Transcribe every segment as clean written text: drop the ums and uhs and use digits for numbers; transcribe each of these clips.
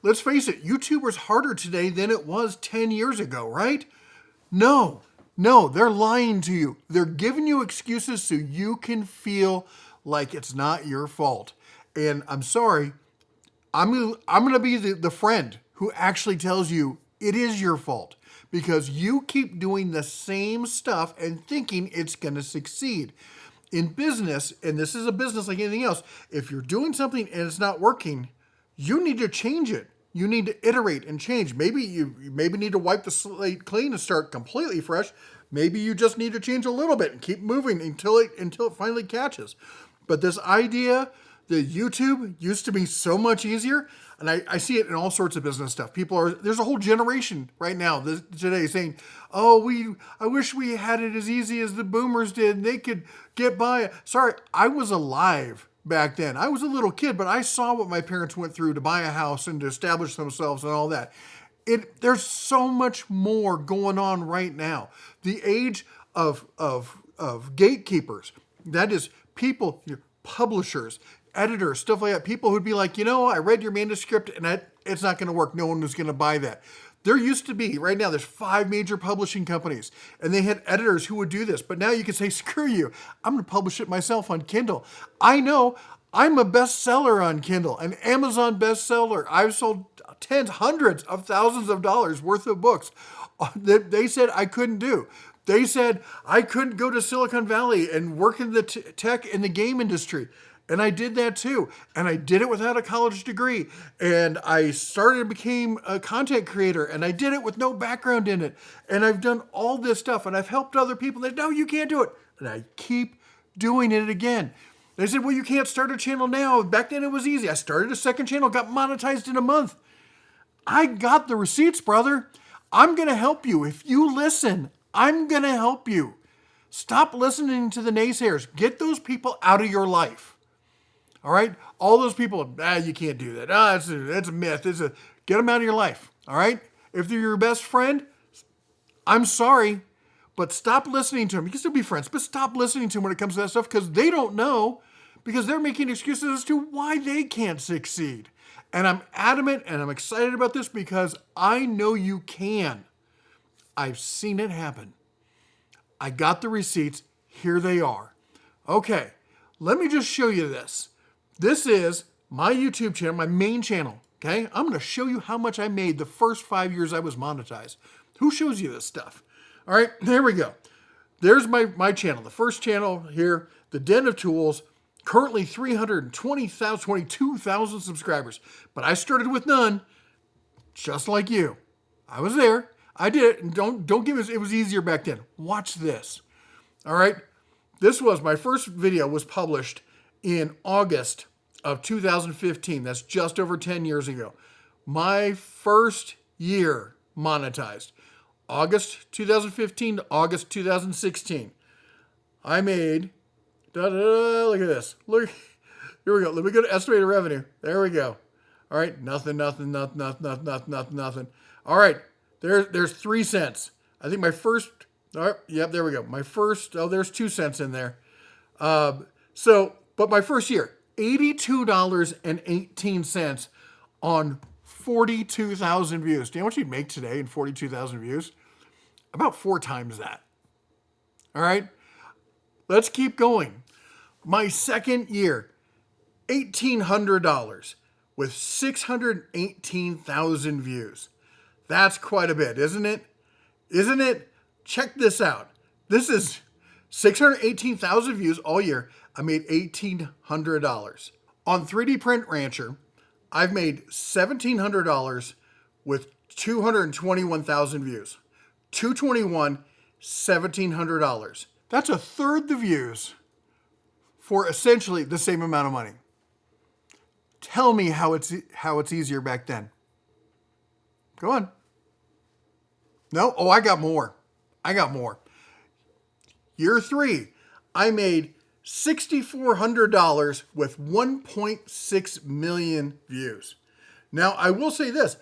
let's face it, YouTuber's harder today than it was 10 years ago, right? No, they're lying to you. They're giving you excuses so you can feel like it's not your fault. And I'm sorry, I'm gonna be the friend who actually tells you it is your fault because you keep doing the same stuff and thinking it's gonna succeed. In business, and this is a business like anything else, if you're doing something and it's not working, you need to change it. You need to iterate and change. Maybe you need to wipe the slate clean and start completely fresh. Maybe you just need to change a little bit and keep moving until it finally catches. But this idea that YouTube used to be so much easier, and I see it in all sorts of business stuff. There's a whole generation right now today saying, "Oh, I wish we had it as easy as the boomers did. They could get by." Sorry, I was alive back then. I was a little kid, but I saw what my parents went through to buy a house and to establish themselves and all that. There's so much more going on right now. The age of gatekeepers, that is people, publishers, editors, stuff like that, people who'd be like, I read your manuscript and it's not going to work. No one was going to buy that. There used to be, right now, there's 5 major publishing companies, and they had editors who would do this. But now you can say, screw you, I'm going to publish it myself on Kindle. I know I'm a bestseller on Kindle, an Amazon bestseller. I've sold tens, hundreds of thousands of dollars worth of books that they said I couldn't do. They said I couldn't go to Silicon Valley and work in the tech and the game industry. And I did that too. And I did it without a college degree. And I became a content creator. And I did it with no background in it. And I've done all this stuff. And I've helped other people. They said, no, you can't do it. And I keep doing it again. They said, well, you can't start a channel now. Back then it was easy. I started a second channel, got monetized in a month. I got the receipts, brother. I'm going to help you. If you listen, I'm going to help you. Stop listening to the naysayers. Get those people out of your life. All right? All those people, you can't do that. It's a myth. Get them out of your life. All right? If they're your best friend, I'm sorry, but stop listening to them. You can still be friends, but stop listening to them when it comes to that stuff because they don't know, because they're making excuses as to why they can't succeed. And I'm adamant and I'm excited about this because I know you can. I've seen it happen. I got the receipts. Here they are. Okay, let me just show you this. This is my YouTube channel, my main channel, okay? I'm going to show you how much I made the first 5 years I was monetized. Who shows you this stuff? All right, there we go. There's my channel, the first channel here, the Den of Tools, currently 22,000 subscribers. But I started with none, just like you. I was there. I did it, and don't give us, it was easier back then. Watch this. All right, my first video was published in August of 2015. That's just over 10 years ago. My first year monetized. August 2015 to August 2016. I made, look at this. Look, here we go. Let me go to estimated revenue. There we go. All right, nothing. All right, there's 3 cents. I think my first, all right, yep, there we go. My first, there's 2 cents in there. But my first year, $82.18 on 42,000 views. Do you know what you'd make today in 42,000 views? About 4 times that. All right, let's keep going. My second year, $1,800 with 618,000 views. That's quite a bit, isn't it? Isn't it? Check this out. This is 618,000 views all year. I made $1,800. On 3D Print Rancher, I've made $1,700 with 221,000 views. 221, $1,700. That's a third the views for essentially the same amount of money. Tell me how it's easier back then. Go on. No? Oh, I got more. Year 3, I made $6,400 with 1.6 million views. Now, I will say this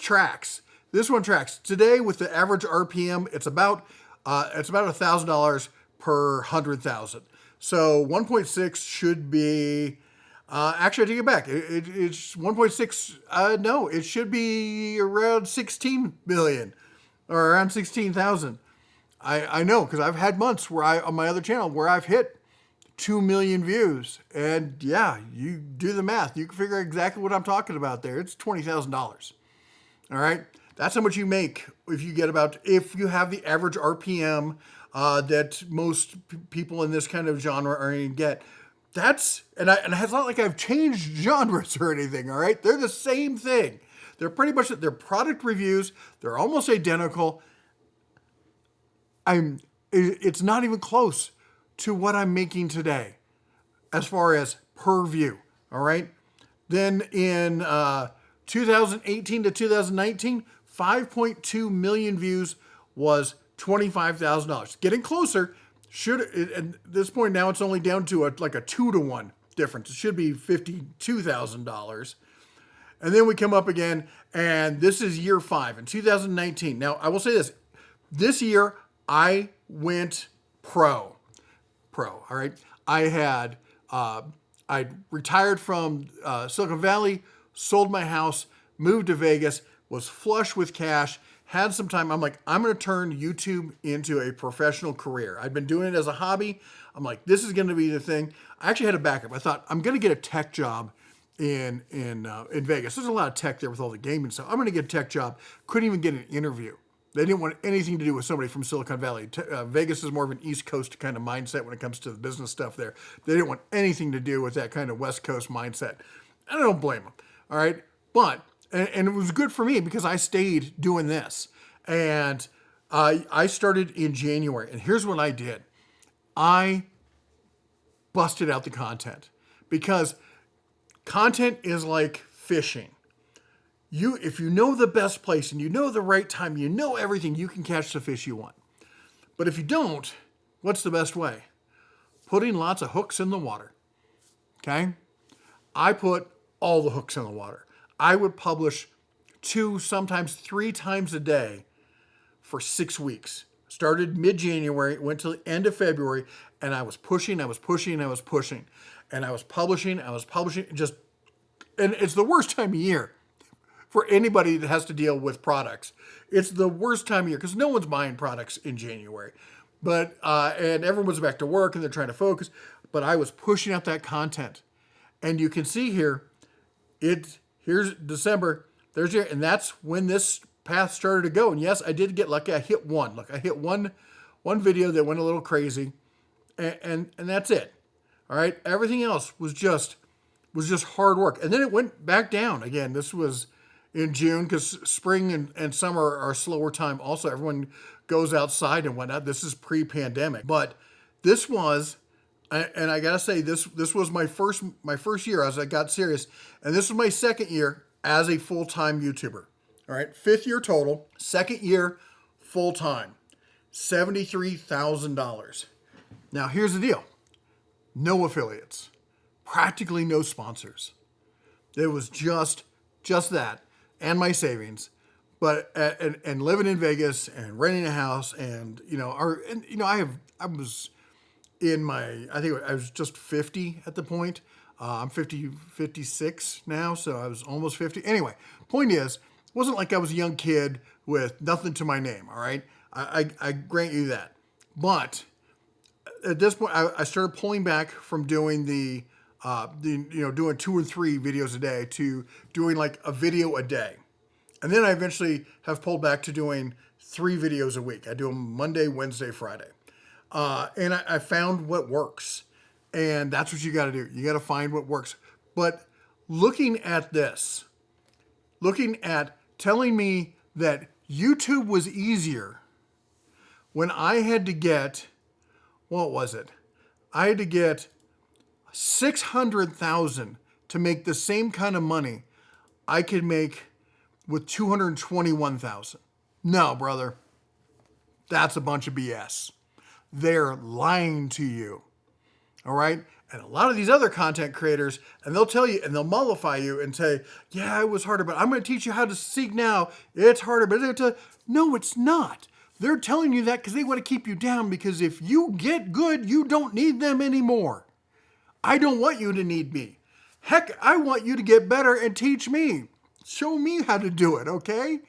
tracks. This one tracks. Today, with the average RPM, it's about $1,000 per 100,000. So 1.6 should be Actually, I take it back. It's 1.6. No, it should be around 16 million or around 16,000. I know because I've had months where on my other channel where I've hit 2 million views. And yeah, you do the math. You can figure out exactly what I'm talking about there. It's $20,000. All right. That's how much you make if you have the average RPM that most people in this kind of genre are going to get. And it's not like I've changed genres or anything, all right? They're the same thing. They're pretty much, they're product reviews. They're almost identical. It's not even close to what I'm making today as far as per view, all right? Then in 2018 to 2019, 5.2 million views was $25,000. Getting closer. At this point now, it's only down to a 2-to-1 difference. It should be $52,000. And then we come up again, and this is year 5 in 2019. Now, I will say this. This year, I went pro. All right. I retired from Silicon Valley, sold my house, moved to Vegas, was flush with cash, had some time. I'm like, I'm going to turn YouTube into a professional career. I'd been doing it as a hobby. I'm like, this is going to be the thing. I actually had a backup. I thought, I'm going to get a tech job in Vegas. There's a lot of tech there with all the gaming stuff. I'm going to get a tech job. Couldn't even get an interview. They didn't want anything to do with somebody from Silicon Valley. Vegas is more of an East Coast kind of mindset when it comes to the business stuff there. They didn't want anything to do with that kind of West Coast mindset. I don't blame them. All right. But and it was good for me because I stayed doing this. And I started in January. And here's what I did. I busted out the content. Because content is like fishing. If you know the best place and you know the right time, you know everything, you can catch the fish you want. But if you don't, what's the best way? Putting lots of hooks in the water. Okay? I put all the hooks in the water. I would publish 2, sometimes 3 times a day for 6 weeks. Started mid-January, went till the end of February, and I was pushing. And I was publishing, and it's the worst time of year for anybody that has to deal with products. It's the worst time of year because no one's buying products in January. But and everyone's back to work and they're trying to focus. But I was pushing out that content. And you can see here, here's December, and that's when this path started to go. And yes, I did get lucky. I hit one. Look, I hit one video that went a little crazy, and that's it. All right. Everything else was just hard work. And then it went back down again. This was in June because spring and summer are a slower time. Also, everyone goes outside and whatnot. This is pre-pandemic, but this was, and I gotta say, this was my first year as I got serious, and this was my second year as a full-time YouTuber. All right, 5th year total, 2nd year full-time, $73,000. Now here's the deal: no affiliates, practically no sponsors. It was just that and my savings, but and living in Vegas and renting a house, and I was in I think I was just 50 at the point. I'm 56 now, so I was almost 50. Anyway, point is, it wasn't like I was a young kid with nothing to my name, all right? I grant you that. But at this point, I started pulling back from doing doing 2 or 3 videos a day to doing like a video a day. And then I eventually have pulled back to doing 3 videos a week. I do them Monday, Wednesday, Friday. And I found what works. And that's what you got to do. You got to find what works. But looking at this, telling me that YouTube was easier when I had to get, what was it? I had to get 600,000 to make the same kind of money I could make with 221,000. No, brother. That's a bunch of BS. They're lying to you. All right? And a lot of these other content creators, and they'll tell you, and they'll mollify you and say, yeah, it was harder, but I'm going to teach you how to seek now. It's harder, but no, it's not. They're telling you that because they want to keep you down, because if you get good, you don't need them anymore. I don't want you to need me. Heck, I want you to get better and teach me. Show me how to do it, okay?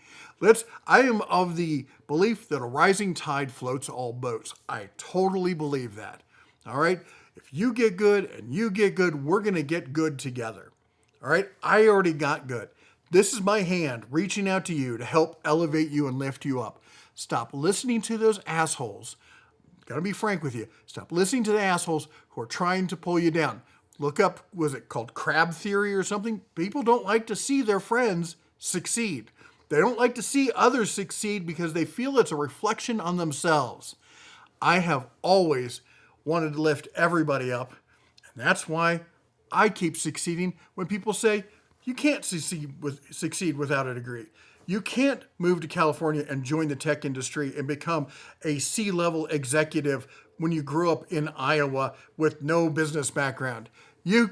I am of the belief that a rising tide floats all boats. I totally believe that. All right? If you get good and you get good, we're going to get good together. All right? I already got good. This is my hand reaching out to you to help elevate you and lift you up. Stop listening to those assholes. Gotta be frank with you. Stop listening to the assholes who are trying to pull you down. Look up, was it called crab theory or something? People don't like to see their friends succeed. They don't like to see others succeed because they feel it's a reflection on themselves. I have always wanted to lift everybody up, and that's why I keep succeeding when people say, you can't succeed without a degree. You can't move to California and join the tech industry and become a C-level executive when you grew up in Iowa with no business background. You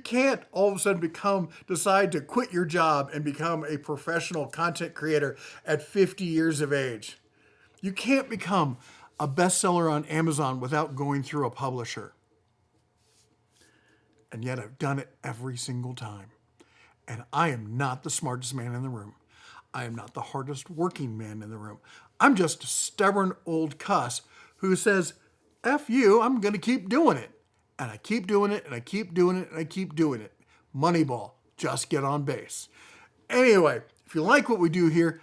can't all of a sudden decide to quit your job and become a professional content creator at 50 years of age. You can't become a bestseller on Amazon without going through a publisher. And yet I've done it every single time. And I am not the smartest man in the room. I am not the hardest working man in the room. I'm just a stubborn old cuss who says, F you, I'm going to keep doing it. And I keep doing it, and I keep doing it, and I keep doing it. Moneyball, just get on base. Anyway, if you like what we do here,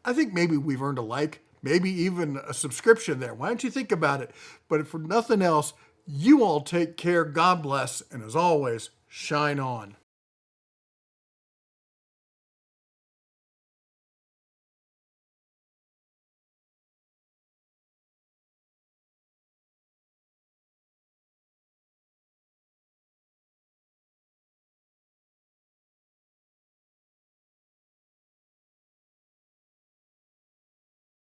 I think maybe we've earned a like, maybe even a subscription there. Why don't you think about it? But if for nothing else, you all take care, God bless, and as always, shine on.